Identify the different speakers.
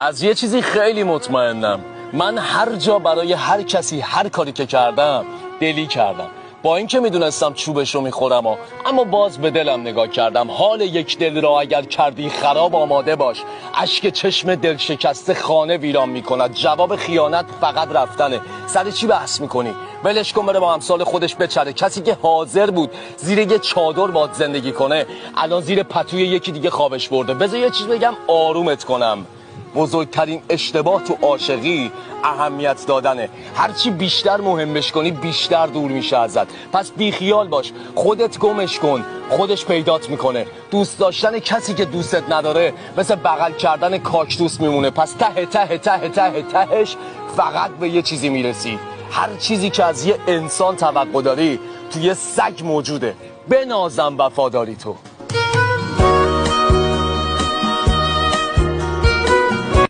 Speaker 1: از یه چیزی خیلی مطمئنم، من هر جا برای هر کسی هر کاری که کردم دلی کردم، با اینکه میدونستم چوبش رو میخورم اما باز به دلم نگاه کردم. حال یک دل را اگر کردی خراب آماده باش، اشک چشم دل شکسته خانه ویران میکند. جواب خیانت فقط رفتنه. سر چی بحث میکنی؟ ولش کن بره با امثال خودش بچره. کسی که حاضر بود زیر یه چادر باد زندگی کنه الان زیر پتوی یکی دیگه خوابش برده. بذار یه چیز بگم آرومت کنم، بزرگترین اشتباه تو عاشقی اهمیت دادنه. هرچی بیشتر مهمش کنی بیشتر دور میشه ازت. پس بیخیال باش، خودت گمش کن، خودش پیدات میکنه. دوست داشتن کسی که دوستت نداره مثل بغل کردن کاکتوس میمونه. پس ته ته ته ته تهش فقط به یه چیزی میرسی. هر چیزی که از یه انسان توقع داری توی سگ موجوده. بنازم وفاداری تو.